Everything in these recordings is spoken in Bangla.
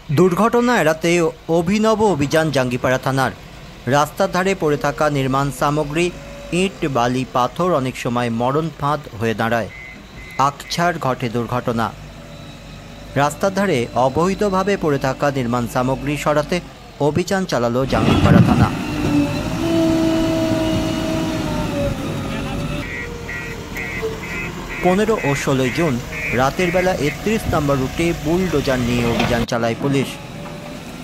দুর্ঘটনা এড়াতে অভিনব অভিযান জাঙ্গিপাড়া থানার। রাস্তার ধারে পড়ে থাকা নির্মাণ সামগ্রী, ইট, বালি, পাথর অনেক সময় মরণ ফাঁদ হয়ে দাঁড়ায়। আকছাড় ঘটে দুর্ঘটনা। রাস্তার ধারে অবৈধভাবে পড়ে থাকা নির্মাণ সামগ্রী সরাতে অভিযান চালালো জাঙ্গিপাড়া থানা। পনেরো ও 16 জুন রাতের বেলা 31 নম্বর রুটে বুলডোজার নিয়ে অভিযান চালায় পুলিশ।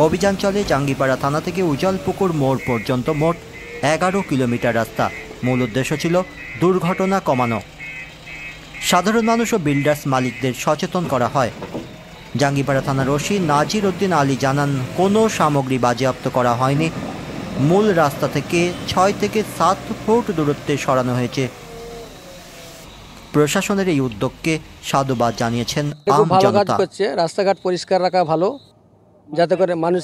অভিযান চলে জাঙ্গিপাড়া থানা থেকে উজালপুকুর মোড় পর্যন্ত মোট 11 কিলোমিটার রাস্তা। মূল উদ্দেশ্য ছিল দুর্ঘটনা কমানো। সাধারণ মানুষ ও বিল্ডার্স মালিকদের সচেতন করা হয়। জাঙ্গিপাড়া থানার ওসি নাজির উদ্দিন আলী জানান, কোনো সামগ্রী বাজেয়াপ্ত করা হয়নি। মূল রাস্তা থেকে 6 থেকে 7 ফুট দূরত্বে সরানো হয়েছে। প্রশাসনের এই উদ্যোগকে সাধুবাদ জানিয়েছেন আম জনতা। রাস্তাঘাট পরিষ্কার রাখা ভালো, যাতে করে মানুষ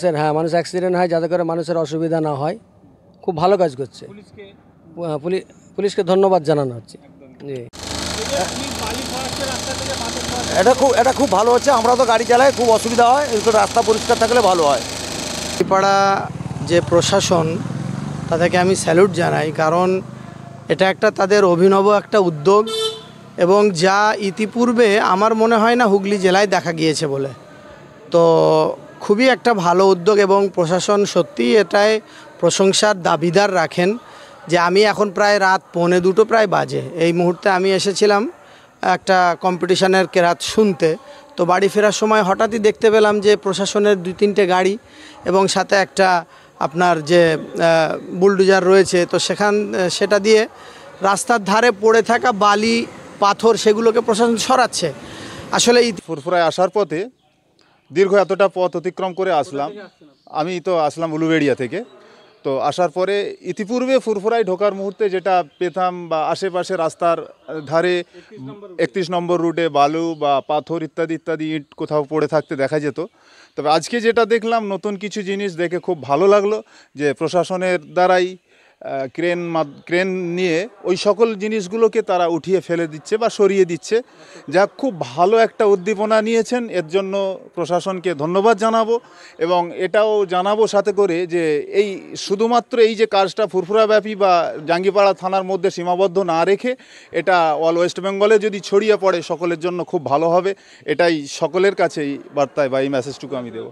অ্যাক্সিডেন্ট হয়, যাতে করে মানুষের অসুবিধা না হয়। খুব ভালো কাজ করছে। পুলিশকে ধন্যবাদ জানানো হচ্ছে। এটা খুব ভালো হচ্ছে। আমরা তো গাড়ি চালাই, খুব অসুবিধা হয়, একটু রাস্তা পরিষ্কার থাকলে ভালো হয়। জাঙ্গিপাড়া যে প্রশাসন, তাদেরকে আমি স্যালুট জানাই, কারণ এটা একটা তাদের অভিনব একটা উদ্যোগ, এবং যা ইতিপূর্বে আমার মনে হয় না হুগলি জেলায় দেখা গিয়েছে বলে। তো খুবই একটা ভালো উদ্যোগ, এবং প্রশাসন সত্যিই এটায় প্রশংসার দাবিদার রাখেন। যে আমি এখন প্রায় রাত 1:45 প্রায় বাজে, এই মুহূর্তে আমি এসেছিলাম একটা কম্পিটিশনের কেরাত শুনতে। তো বাড়ি ফেরার সময় হঠাৎই দেখতে পেলাম যে প্রশাসনের 2-3টে গাড়ি এবং সাথে একটা আপনার যে বুলডোজার রয়েছে, তো সেটা দিয়ে রাস্তার ধারে পড়ে থাকা বালি, পাথর, সেগুলোকে প্রশাসন সরাচ্ছে। আসলে ফুরফুরায় আসার পথে দীর্ঘ এতটা পথ অতিক্রম করে আসলাম। আমি তো আসলাম উলুবেড়িয়া থেকে। তো আসার পরে ইতিপূর্বে ফুরফুরায় ঢোকার মুহূর্তে যেটা পেতাম বা আশেপাশে রাস্তার ধারে 31 নম্বর রুটে বালু বা পাথর ইত্যাদি ইত্যাদি ইট কোথাও পড়ে থাকতে দেখা যেত। তবে আজকে যেটা দেখলাম, নতুন কিছু জিনিস দেখে খুব ভালো লাগলো যে প্রশাসনের দ্বারাই ক্রেন নিয়ে ওই সকল জিনিসগুলোকে তারা উঠিয়ে ফেলে দিচ্ছে বা সরিয়ে দিচ্ছে। যা খুব ভালো একটা উদ্দীপনা নিয়েছেন, এর জন্য প্রশাসনকে ধন্যবাদ জানাবো। এবং এটাও জানাবো সাথে করে যে এই শুধুমাত্র এই যে কাজটা ফুরফুরাব্যাপী বা জাঙ্গিপাড়া থানার মধ্যে সীমাবদ্ধ না রেখে এটা অল ওয়েস্ট বেঙ্গলে যদি ছড়িয়ে পড়ে সকলের জন্য খুব ভালো হবে। এটাই সকলের কাছেই বার্তায় বা এই মেসেজটুকু আমি দেবো।